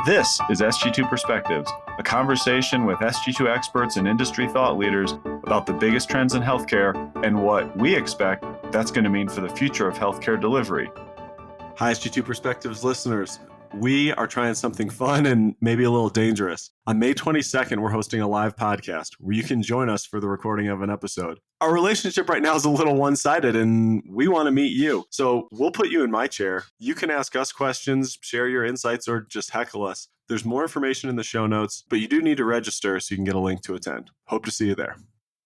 This is Sg2 Perspectives, a conversation with Sg2 experts and industry thought leaders about the biggest trends in healthcare and what we expect that's going to mean for the future of healthcare delivery. Hi, Sg2 Perspectives listeners. We are trying something fun and maybe a little dangerous. On May 22nd, we're hosting a live podcast where you can join us for the recording of an episode. Our relationship right now is a little one-sided and we want to meet you. So we'll put you in my chair. You can ask us questions, share your insights, or just heckle us. There's more information in the show notes, but you do need to register so you can get a link to attend. Hope to see you there.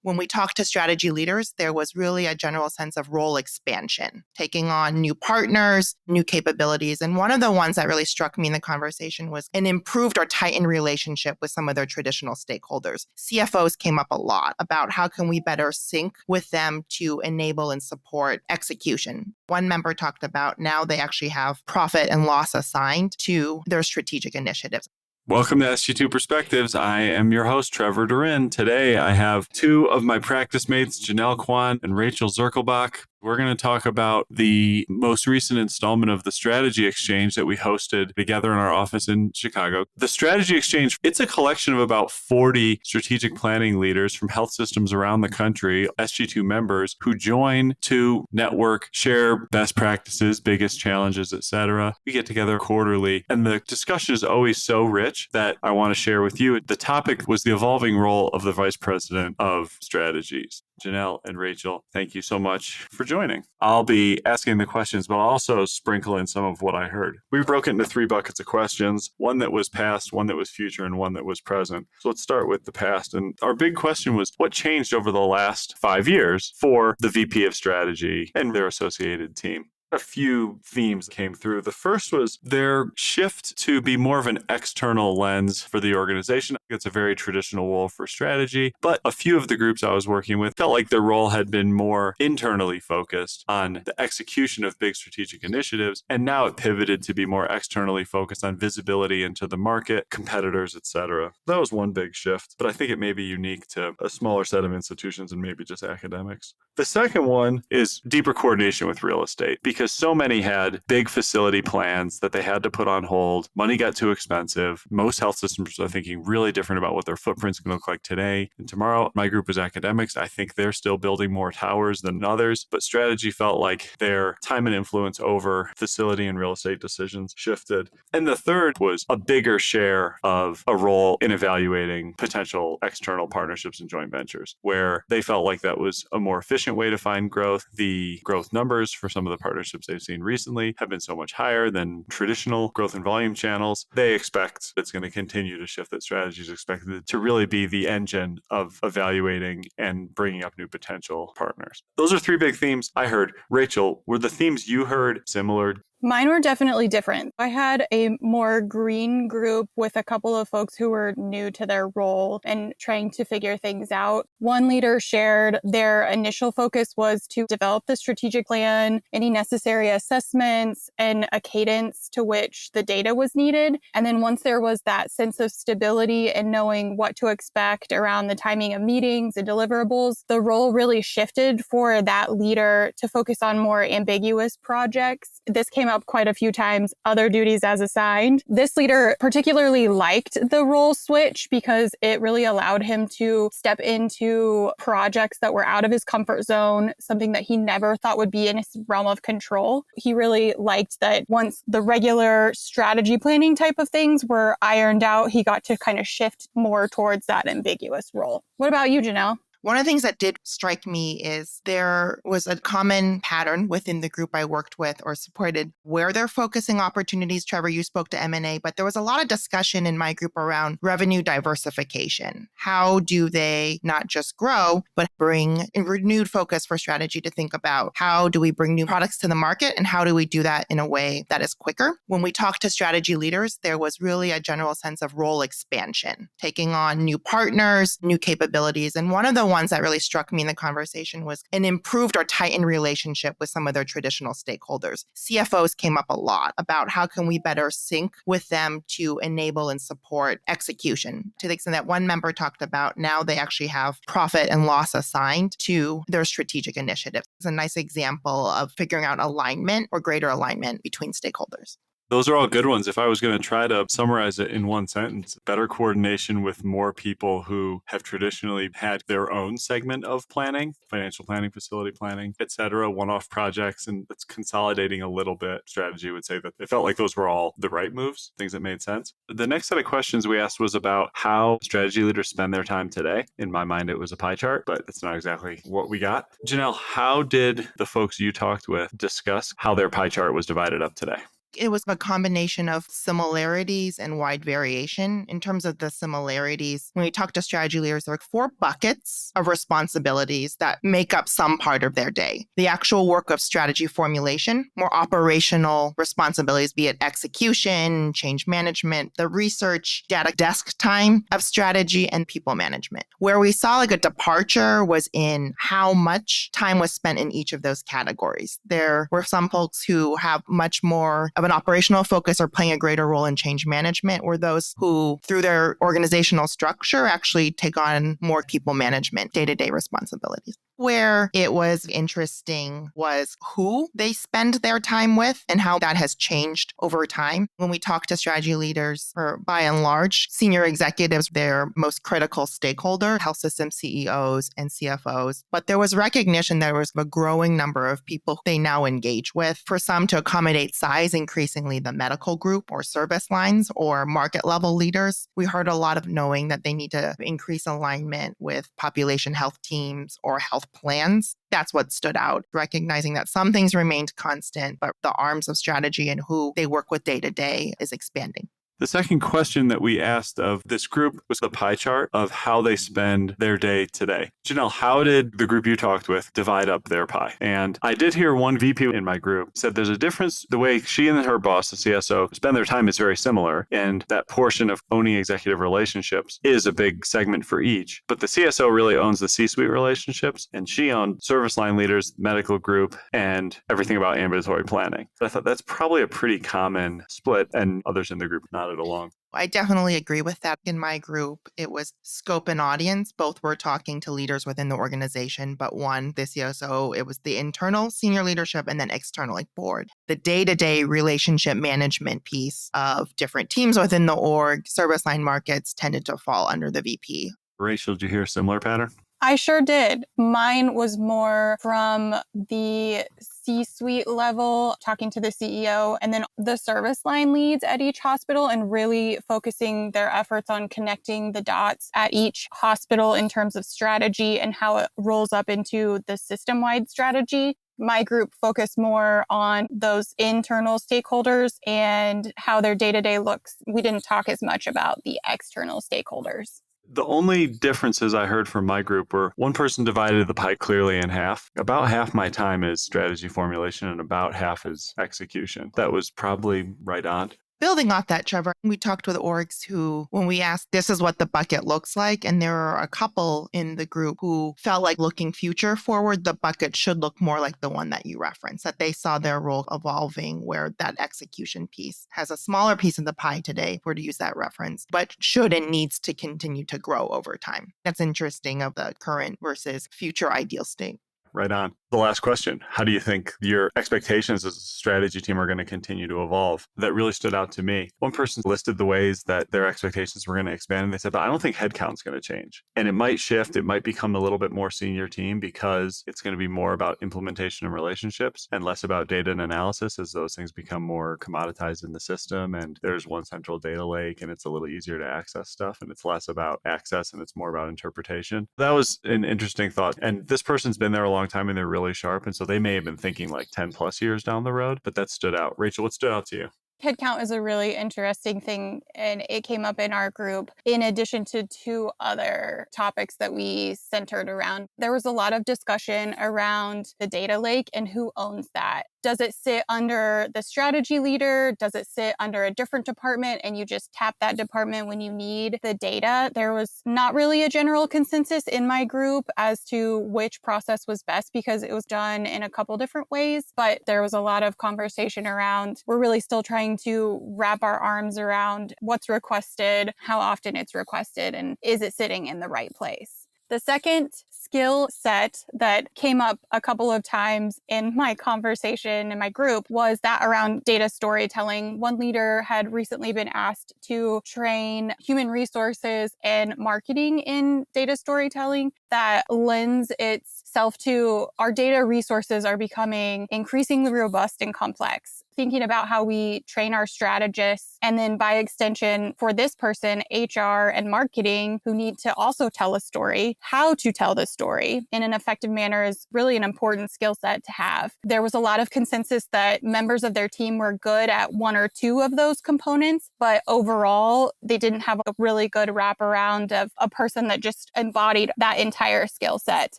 When we talked to strategy leaders, there was really a general sense of role expansion, taking on new partners, new capabilities. And one of the ones that really struck me in the conversation was an improved or tightened relationship with some of their traditional stakeholders. CFOs came up a lot about how can we better sync with them to enable and support execution. One member talked about now they actually have profit and loss assigned to their strategic initiatives. Welcome to Sg2 Perspectives. I am your host, Trevor DaRin. Today, I have two of my practice mates, Janelle Kwan and Rachael Zirkelbach. We're going to talk about the most recent installment of the Strategy Exchange that we hosted together in our office in Chicago. The Strategy Exchange, it's a collection of about 40 strategic planning leaders from health systems around the country, Sg2 members, who join to network, share best practices, biggest challenges, etc. We get together quarterly, and the discussion is always so rich that I want to share with you. The topic was the evolving role of the Vice President of Strategies. Janelle and Rachael, thank you so much for joining. I'll be asking the questions, but I'll also sprinkle in some of what I heard. We broke it into 3 buckets of questions, one that was past, one that was future, and one that was present. So let's start with the past. And our big question was, what changed over the last 5 years for the VP of Strategy and their associated team? A few themes came through. The first was their shift to be more of an external lens for the organization. It's a very traditional role for strategy, but a few of the groups I was working with felt like their role had been more internally focused on the execution of big strategic initiatives, and now it pivoted to be more externally focused on visibility into the market, competitors, etc. That was one big shift, but I think it may be unique to a smaller set of institutions and maybe just academics. The second one is deeper coordination with real estate, because so many had big facility plans that they had to put on hold. Money got too expensive. Most health systems are thinking really different about what their footprint's going to look like today and tomorrow. My group is academics. I think they're still building more towers than others, but strategy felt like their time and influence over facility and real estate decisions shifted. And the third was a bigger share of a role in evaluating potential external partnerships and joint ventures, where they felt like that was a more efficient way to find growth. The growth numbers for some of the partnerships they've seen recently have been so much higher than traditional growth and volume channels. They expect it's going to continue to shift, that strategy is expected to really be the engine of evaluating and bringing up new potential partners. Those are 3 big themes I heard. Rachael, were the themes you heard similar? Mine were definitely different. I had a more green group with a couple of folks who were new to their role and trying to figure things out. One leader shared their initial focus was to develop the strategic plan, any necessary assessments, and a cadence to which the data was needed. And then once there was that sense of stability and knowing what to expect around the timing of meetings and deliverables, the role really shifted for that leader to focus on more ambiguous projects. This came up quite a few times, other duties as assigned. This leader particularly liked the role switch because it really allowed him to step into projects that were out of his comfort zone, something that he never thought would be in his realm of control. He really liked that once the regular strategy planning type of things were ironed out, he got to kind of shift more towards that ambiguous role. What about you, Janelle? One of the things that did strike me is there was a common pattern within the group I worked with or supported where they're focusing opportunities. Trevor, you spoke to M&A, but there was a lot of discussion in my group around revenue diversification. How do they not just grow, but bring a renewed focus for strategy to think about how do we bring new products to the market and how do we do that in a way that is quicker? When we talked to strategy leaders, there was really a general sense of role expansion, taking on new partners, new capabilities. And one of the ones that really struck me in the conversation was an improved or tightened relationship with some of their traditional stakeholders. CFOs came up a lot about how can we better sync with them to enable and support execution, to the extent that one member talked about now they actually have profit and loss assigned to their strategic initiatives. It's a nice example of figuring out alignment or greater alignment between stakeholders. Those are all good ones. If I was going to try to summarize it in one sentence, better coordination with more people who have traditionally had their own segment of planning, financial planning, facility planning, et cetera, one-off projects, and it's consolidating a little bit. Strategy would say that it felt like those were all the right moves, things that made sense. The next set of questions we asked was about how strategy leaders spend their time today. In my mind, it was a pie chart, but it's not exactly what we got. Janelle, how did the folks you talked with discuss how their pie chart was divided up today? It was a combination of similarities and wide variation. In terms of the similarities, when we talk to strategy leaders, there are 4 buckets of responsibilities that make up some part of their day. The actual work of strategy formulation, more operational responsibilities, be it execution, change management, the research, data desk time of strategy, and people management. Where we saw like a departure was in how much time was spent in each of those categories. There were some folks who have much more of an operational focus or playing a greater role in change management, or those who, through their organizational structure, actually take on more people management, day-to-day responsibilities. Where it was interesting was who they spend their time with and how that has changed over time. When we talk to strategy leaders, or by and large, senior executives, their most critical stakeholder, health system CEOs and CFOs. But there was recognition that there was a growing number of people they now engage with. For some to accommodate size, increasingly the medical group or service lines or market level leaders. We heard a lot of knowing that they need to increase alignment with population health teams or health plans. That's what stood out, recognizing that some things remained constant, but the arms of strategy and who they work with day to day is expanding. The second question that we asked of this group was the pie chart of how they spend their day today. Janelle, how did the group you talked with divide up their pie? And I did hear one VP in my group said there's a difference. The way she and her boss, the CSO, spend their time is very similar. And that portion of owning executive relationships is a big segment for each. But the CSO really owns the C-suite relationships, and she owned service line leaders, medical group, and everything about ambulatory planning. So I thought that's probably a pretty common split, and others in the group nodded along. I definitely agree with that. In my group, it was scope and audience. Both were talking to leaders within the organization, but one, the CSO, it was the internal senior leadership and then external, like board. The day-to-day relationship management piece of different teams within the org, service line markets tended to fall under the VP. Rachael, did you hear a similar pattern? I sure did. Mine was more from the C-suite level, talking to the CEO, and then the service line leads at each hospital, and really focusing their efforts on connecting the dots at each hospital in terms of strategy and how it rolls up into the system-wide strategy. My group focused more on those internal stakeholders and how their day-to-day looks. We didn't talk as much about the external stakeholders. The only differences I heard from my group were one person divided the pie clearly in half. About half my time is strategy formulation and about half is execution. That was probably right on. Building off that, Trevor, we talked with orgs who, when we asked, this is what the bucket looks like, and there are a couple in the group who felt like looking future forward, the bucket should look more like the one that you referenced, that they saw their role evolving where that execution piece has a smaller piece of the pie today, if we're to use that reference, but should and needs to continue to grow over time. That's interesting of the current versus future ideal state. Right on. The last question, how do you think your expectations as a strategy team are going to continue to evolve? That really stood out to me. One person listed the ways that their expectations were going to expand, and they said, but I don't think headcount's going to change. And it might shift. It might become a little bit more senior team because it's going to be more about implementation and relationships and less about data and analysis as those things become more commoditized in the system. And there's one central data lake and it's a little easier to access stuff. And it's less about access and it's more about interpretation. That was an interesting thought. And this person's been there a long time and they're really sharp. And so they may have been thinking like 10 plus years down the road, but that stood out. Rachael, what stood out to you? Headcount is a really interesting thing, and it came up in our group in addition to 2 other topics that we centered around. There was a lot of discussion around the data lake and who owns that. Does it sit under the strategy leader? Does it sit under a different department and you just tap that department when you need the data? There was not really a general consensus in my group as to which process was best because it was done in a couple different ways, but there was a lot of conversation around, we're really still trying to wrap our arms around what's requested, how often it's requested, and is it sitting in the right place? The second skill set that came up a couple of times in my conversation in my group was that around data storytelling. One leader had recently been asked to train human resources and marketing in data storytelling that lends itself to our data resources are becoming increasingly robust and complex. Thinking about how we train our strategists, and then by extension for this person, HR and marketing, who need to also tell a story, how to tell the story in an effective manner is really an important skill set to have. There was a lot of consensus that members of their team were good at one or two of those components, but overall, they didn't have a really good wraparound of a person that just embodied that entire skill set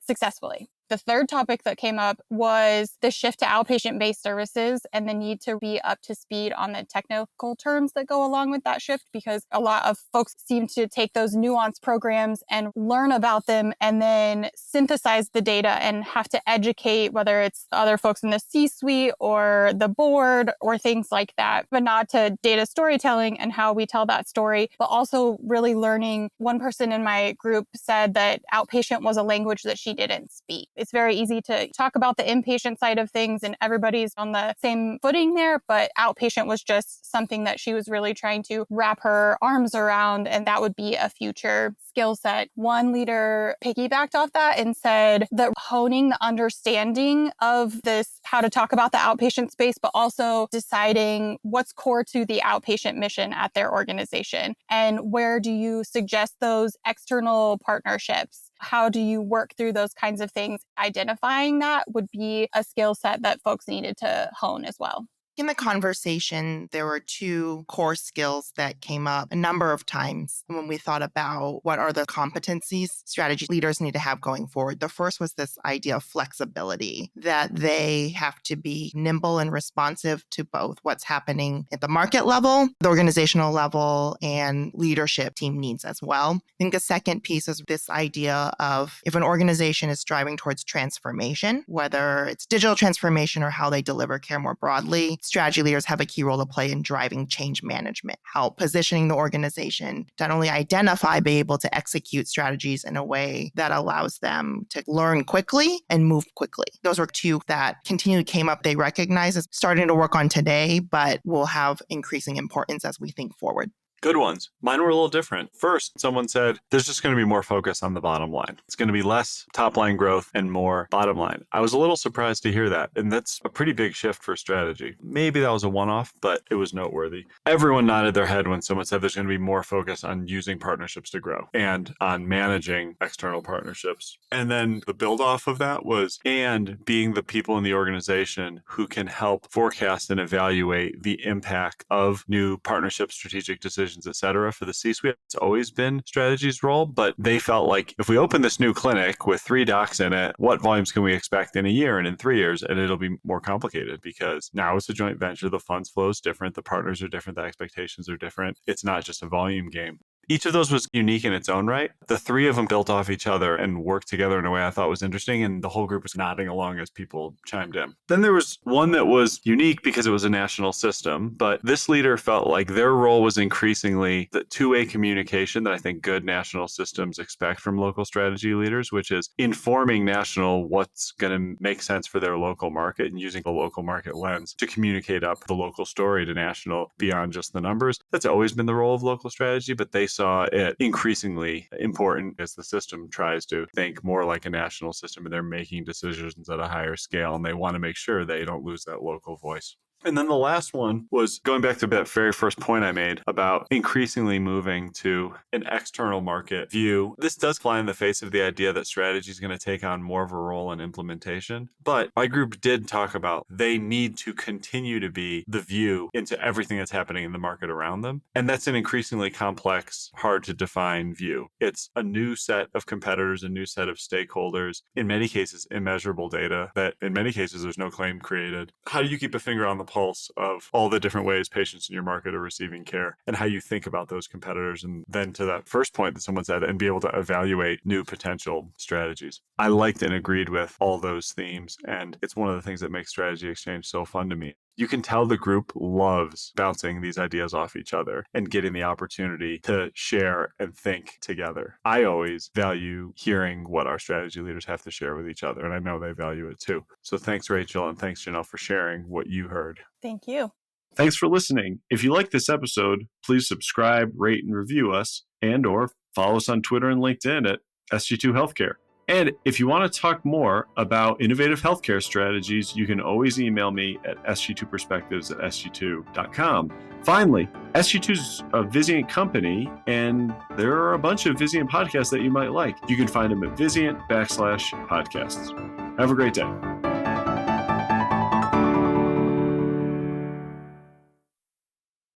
successfully. The third topic that came up was the shift to outpatient-based services and the need to be up to speed on the technical terms that go along with that shift, because a lot of folks seem to take those nuanced programs and learn about them and then synthesize the data and have to educate, whether it's other folks in the C-suite or the board or things like that, but not to data storytelling and how we tell that story, but also really learning. One person in my group said that outpatient was a language that she didn't speak. It's very easy to talk about the inpatient side of things and everybody's on the same footing there, but outpatient was just something that she was really trying to wrap her arms around, and that would be a future skill set. One leader piggybacked off that and said that honing the understanding of this, how to talk about the outpatient space, but also deciding what's core to the outpatient mission at their organization and where do you suggest those external partnerships. How do you work through those kinds of things? Identifying that would be a skill set that folks needed to hone as well. In the conversation, there were two core skills that came up a number of times when we thought about what are the competencies strategy leaders need to have going forward. The first was this idea of flexibility, that they have to be nimble and responsive to both what's happening at the market level, the organizational level, and leadership team needs as well. I think the second piece is this idea of if an organization is striving towards transformation, whether it's digital transformation or how they deliver care more broadly, strategy leaders have a key role to play in driving change management, how positioning the organization to not only identify, but able to execute strategies in a way that allows them to learn quickly and move quickly. Those are two that continually came up. They recognize as starting to work on today, but will have increasing importance as we think forward. Good ones. Mine were a little different. First, someone said, there's just going to be more focus on the bottom line. It's going to be less top line growth and more bottom line. I was a little surprised to hear that. And that's a pretty big shift for strategy. Maybe that was a one-off, but it was noteworthy. Everyone nodded their head when someone said there's going to be more focus on using partnerships to grow and on managing external partnerships. And then the build off of that was, and being the people in the organization who can help forecast and evaluate the impact of new partnership strategic decisions, et cetera, for the C-suite. It's always been strategy's role, but they felt like if we open this new clinic with 3 docs in it, what volumes can we expect in a year and in 3 years? And it'll be more complicated because now it's a joint venture. The funds flow is different. The partners are different. The expectations are different. It's not just a volume game. Each of those was unique in its own right. The 3 of them built off each other and worked together in a way I thought was interesting, and the whole group was nodding along as people chimed in. Then there was one that was unique because it was a national system, but this leader felt like their role was increasingly the two-way communication that I think good national systems expect from local strategy leaders, which is informing national what's going to make sense for their local market and using the local market lens to communicate up the local story to national beyond just the numbers. That's always been the role of local strategy, but they saw it increasingly important as the system tries to think more like a national system and they're making decisions at a higher scale, and they want to make sure they don't lose that local voice. And then the last one was going back to that very first point I made about increasingly moving to an external market view. This does fly in the face of the idea that strategy is going to take on more of a role in implementation. But my group did talk about they need to continue to be the view into everything that's happening in the market around them. And that's an increasingly complex, hard to define view. It's a new set of competitors, a new set of stakeholders, in many cases, immeasurable data that in many cases, there's no claim created. How do you keep a finger on the pulse of all the different ways patients in your market are receiving care and how you think about those competitors? And then to that first point that someone said, and be able to evaluate new potential strategies. I liked and agreed with all those themes. And it's one of the things that makes Strategy Exchange so fun to me. You can tell the group loves bouncing these ideas off each other and getting the opportunity to share and think together. I always value hearing what our strategy leaders have to share with each other, and I know they value it too. So thanks, Rachel, and thanks, Janelle, for sharing what you heard. Thank you. Thanks for listening. If you like this episode, please subscribe, rate, and review us, and or follow us on Twitter and LinkedIn at SG2 Healthcare. And if you want to talk more about innovative healthcare strategies, you can always email me at sg2perspectives@sg2.com. Finally, SG2 is a Vizient company, and there are a bunch of Vizient podcasts that you might like. You can find them at Vizient /podcasts. Have a great day.